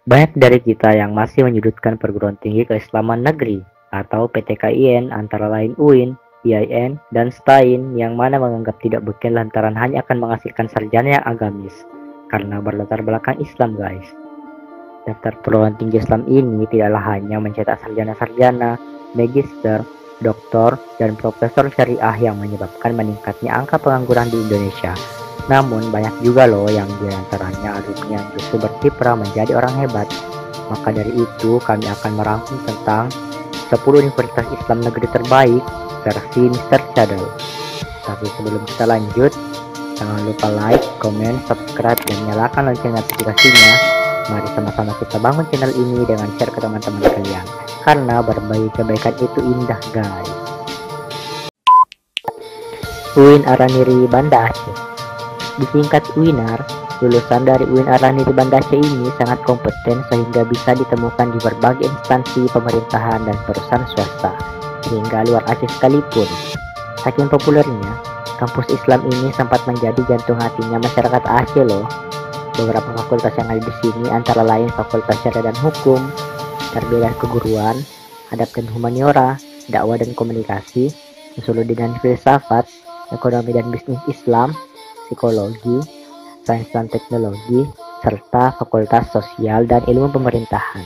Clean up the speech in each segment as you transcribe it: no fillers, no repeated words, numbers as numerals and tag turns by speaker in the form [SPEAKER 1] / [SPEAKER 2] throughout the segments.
[SPEAKER 1] Banyak dari kita yang masih menyudutkan perguruan tinggi keislaman negeri atau PTKIN antara lain UIN, IAIN, dan STAIN yang mana menganggap tidak beken lantaran hanya akan menghasilkan sarjana yang agamis karena berlatar belakang Islam guys. Daftar perguruan tinggi Islam ini tidaklah hanya mencetak sarjana-sarjana, magister, doktor, dan profesor syariah yang menyebabkan meningkatnya angka pengangguran di Indonesia. Namun banyak juga loh yang diantaranya alumni yang justru berkiprah menjadi orang hebat. Maka dari itu kami akan merangkum tentang 10 universitas Islam negeri terbaik versi Mr. Chadel. Tapi sebelum kita lanjut, jangan lupa like, comment, subscribe, dan nyalakan lonceng notifikasinya. Mari sama-sama kita bangun channel ini dengan share ke teman-teman kalian, karena berbagi kebaikan itu indah guys. UIN Araniri Banda Aceh. Disingkat UINAR, lulusan dari UIN Araniri Banda Aceh ini sangat kompeten sehingga bisa ditemukan di berbagai instansi pemerintahan dan perusahaan swasta, hingga luar Aceh sekalipun. Saking populernya, kampus Islam ini sempat menjadi jantung hatinya masyarakat Aceh loh. Beberapa fakultas yang ada di sini antara lain Fakultas Syariah dan Hukum, Tarbiyah dan Keguruan, Adab dan Humaniora, Dakwah dan Komunikasi, Usuluddin dan Filsafat, Ekonomi dan Bisnis Islam, Psikologi, Sains dan Teknologi, serta Fakultas Sosial dan Ilmu Pemerintahan.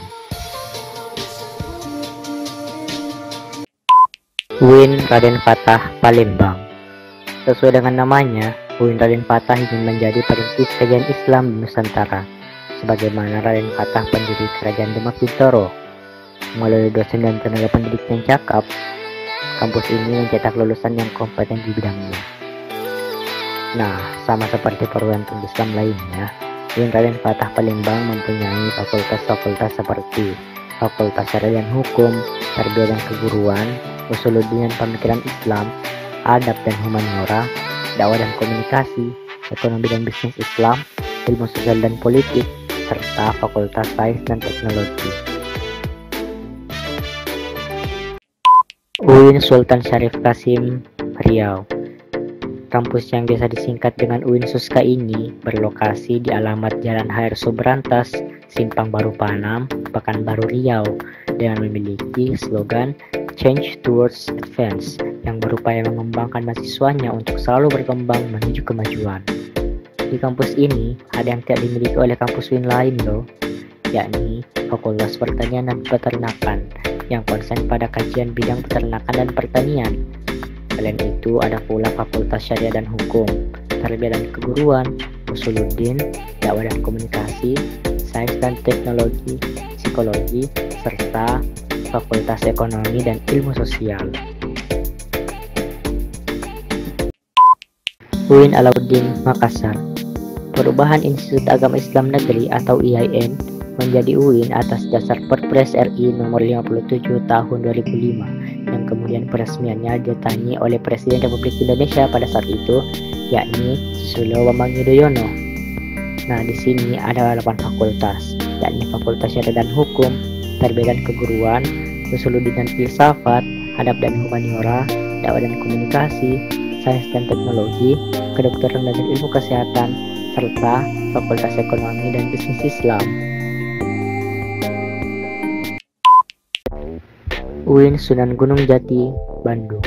[SPEAKER 1] UIN Raden Fatah Palembang. Sesuai dengan namanya, UIN Raden Fatah ingin menjadi perintis kajian Islam di Nusantara, sebagaimana Raden Fatah pendiri Kerajaan Demak Bintoro. Melalui dosen dan tenaga pendidik yang cakap, kampus ini mencetak lulusan yang kompeten di bidangnya. Nah, sama seperti perguruan tinggi Islam lainnya, UIN Raden Fatah Palembang mempunyai fakultas-fakultas seperti Fakultas Syariah dan Hukum, Tarbiyah dan Keguruan, Usuluddin dan Pemikiran Islam, Adab dan Humaniora, Dakwah dan Komunikasi, Ekonomi dan Bisnis Islam, Ilmu Sosial dan Politik, serta Fakultas Sains dan Teknologi. UIN Sultan Syarif Kasim, Riau. Kampus yang biasa disingkat dengan UIN Suska ini berlokasi di alamat Jalan Hair Subrantas, Simpang Baru Panam, Pekanbaru Riau, dengan memiliki slogan Change Towards Advance yang berupaya mengembangkan mahasiswanya untuk selalu berkembang menuju kemajuan. Di kampus ini ada yang tidak dimiliki oleh kampus UIN lain loh, yakni Fakultas Pertanian dan Peternakan yang konsen pada kajian bidang peternakan dan pertanian. Selain itu ada pula Fakultas Syariah dan Hukum, Tarbiyah dan Keguruan, Usuluddin, Dakwah dan Komunikasi, Sains dan Teknologi, Psikologi, serta Fakultas Ekonomi dan Ilmu Sosial. UIN Alauddin Makassar. Perubahan Institut Agama Islam Negeri atau IAIN menjadi UIN atas dasar Perpres RI nomor 57 tahun 2005 yang kemudian peresmiannya ditangi oleh Presiden Republik Indonesia pada saat itu, yakni Susilo Bambang Yudhoyono. Nah, di sini ada 8 fakultas, yakni Fakultas Syariah dan Hukum, Tarbiyah dan Keguruan, Usuluddin dan Filsafat, Adab dan Humaniora, Dakwah dan Komunikasi, Sains dan Teknologi, Kedokteran dan Ilmu Kesehatan, serta Fakultas Ekonomi dan Bisnis Islam. UIN Sunan Gunung Jati, Bandung.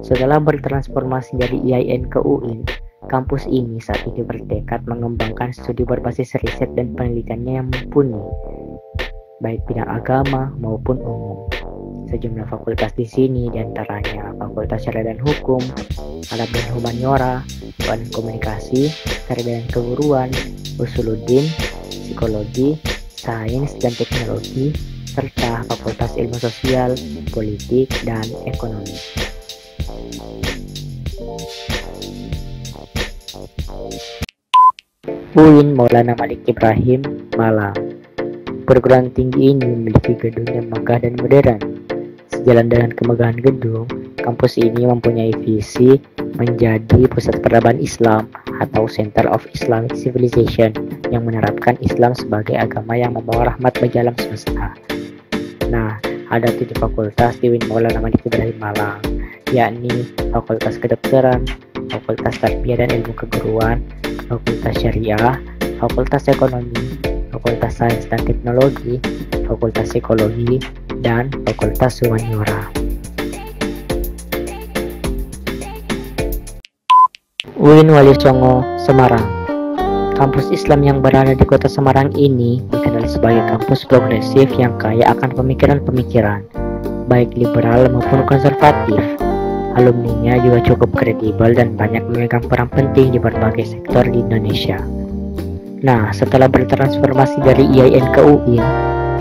[SPEAKER 1] Setelah bertransformasi dari IAIN ke UIN, kampus ini saat ini bertekad mengembangkan studi berbasis riset dan penelitiannya yang mumpuni, baik bidang agama maupun umum. Sejumlah fakultas di sini diantaranya Fakultas Syariah dan Hukum, Adab dan Humaniora, Dakwah dan Komunikasi, Tarbiyah dan Keguruan, Usuluddin, Psikologi, Sains dan Teknologi, serta Fakultas Ilmu Sosial, Politik, dan Ekonomi. UIN Maulana Malik Ibrahim, Malang. Perguruan tinggi ini memiliki gedung yang megah dan modern. Sejalan dengan kemegahan gedung, kampus ini mempunyai visi menjadi pusat peradaban Islam atau Center of Islamic Civilization yang menerapkan Islam sebagai agama yang membawa rahmat bagi alam semesta. Nah, ada 7 fakultas di UIN Maulana Malik Ibrahim Malang, yakni Fakultas Kedokteran, Fakultas Tarbiyah dan Ilmu Keguruan, Fakultas Syariah, Fakultas Ekonomi, Fakultas Sains dan Teknologi, Fakultas Psikologi, dan Fakultas Humaniora. UIN Wali Songo, Semarang. Kampus Islam yang berada di kota Semarang ini dikenal sebagai kampus progresif yang kaya akan pemikiran-pemikiran, baik liberal maupun konservatif. Alumninya juga cukup kredibel dan banyak memegang peran penting di berbagai sektor di Indonesia. Nah, setelah bertransformasi dari IAIN ke UIN,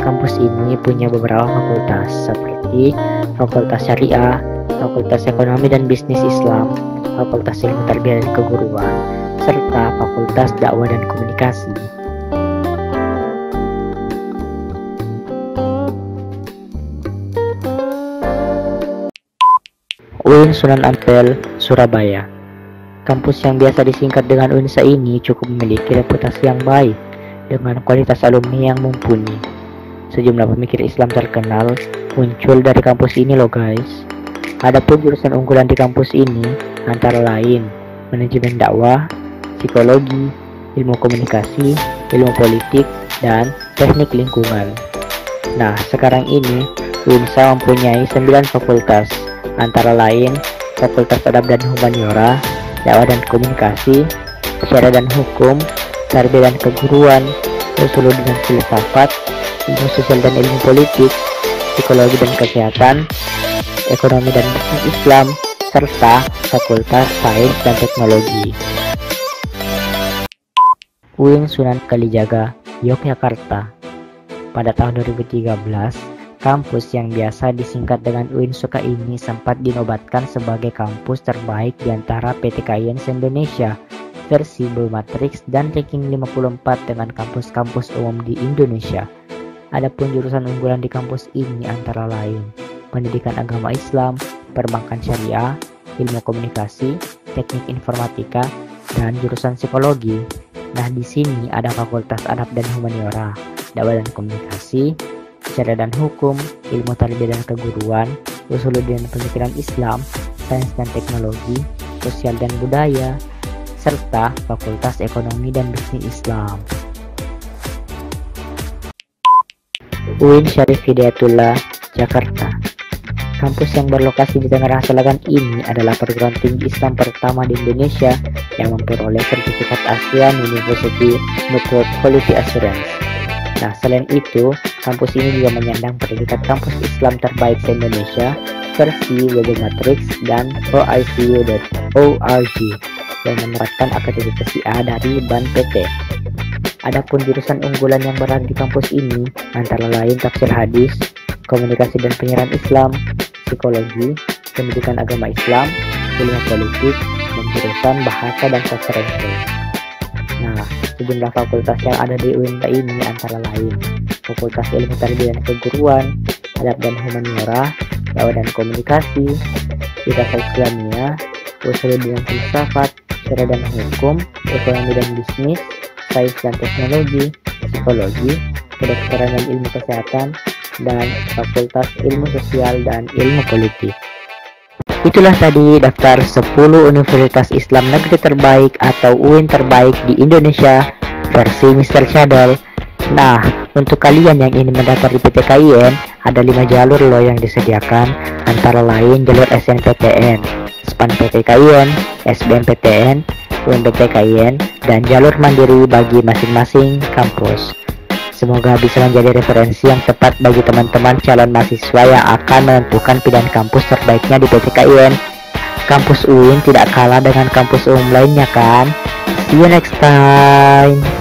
[SPEAKER 1] kampus ini punya beberapa fakultas seperti Fakultas Syariah, Fakultas Ekonomi dan Bisnis Islam, Fakultas Ilmu Tarbiyah dan Keguruan, serta Fakultas Dakwah dan Komunikasi. UIN Sunan Ampel, Surabaya. Kampus yang biasa disingkat dengan UINSA ini cukup memiliki reputasi yang baik dengan kualitas alumni yang mumpuni. Sejumlah pemikir Islam terkenal muncul dari kampus ini loh guys. Adapun jurusan unggulan di kampus ini antara lain manajemen dakwah, psikologi, ilmu komunikasi, ilmu politik, dan teknik lingkungan. Nah, sekarang ini UINSA mempunyai 9 fakultas, antara lain Fakultas Adab dan Humaniora, Dakwah dan Komunikasi, Syariah dan Hukum, Tarbiyah dan Keguruan, Usuluddin dan Filsafat, Ilmu Sosial dan Ilmu Politik, Psikologi dan Kesehatan, Ekonomi dan Bisnis Islam, serta Fakultas Sains dan Teknologi. UIN Sunan Kalijaga, Yogyakarta. Pada tahun 2013, kampus yang biasa disingkat dengan UINSUKA ini sempat dinobatkan sebagai kampus terbaik di antara PTKIN se-Indonesia versi Blue Matrix dan ranking 54 dengan kampus-kampus umum di Indonesia. Adapun jurusan unggulan di kampus ini antara lain Pendidikan Agama Islam, Perbankan Syariah, Ilmu Komunikasi, Teknik Informatika, dan jurusan Psikologi. Nah, di sini ada Fakultas Adab dan Humaniora, Dakwah dan Komunikasi, Syariah dan Hukum, Ilmu Tarbiyah dan Keguruan, Usuluddin dan Pemikiran Islam, Sains dan Teknologi, Sosial dan Budaya, serta Fakultas Ekonomi dan Bisnis Islam. UIN Syarif Hidayatullah, Jakarta. Kampus yang berlokasi di Tangerang Selatan ini adalah perguruan tinggi Islam pertama di Indonesia yang memperoleh sertifikat ASEAN University Network Quality Assurance. Nah, selain itu, kampus ini juga menyandang predikat kampus Islam terbaik se-Indonesia versi Google Matrix dan oicu.org yang menerapkan akreditasi A dari BAN PT. Adapun jurusan unggulan yang berada di kampus ini antara lain tafsir hadis, komunikasi dan penyiaran Islam, psikologi, pendidikan agama Islam, ilmu politik, dan jurusan bahasa dan sastra Inggris. Nah, sejumlah fakultas yang ada di UIN ini antara lain Fakultas Ilmu Tarbiyah dan Keguruan, Adab dan Humaniora, Dakwah dan Komunikasi, Dirasah Islamiyah, Usuluddin dan Filsafat, Syariah dan Hukum, Ekonomi dan Bisnis, Sains dan Teknologi, Psikologi, Kedokteran dan Ilmu Kesehatan, dan Fakultas Ilmu Sosial dan Ilmu Politik. Itulah tadi daftar 10 Universitas Islam Negeri terbaik atau UIN terbaik di Indonesia versi Mr. Chadol. Nah, untuk kalian yang ingin mendaftar di PTKIN, ada 5 jalur loh yang disediakan, antara lain jalur SNPTN, SPAN PTKIN, SBMPTN, UIN PTKIN, dan jalur mandiri bagi masing-masing kampus. Semoga bisa menjadi referensi yang tepat bagi teman-teman calon mahasiswa yang akan menentukan pilihan kampus terbaiknya di PTKIN. Kampus UIN tidak kalah dengan kampus umum lainnya kan? See you next time.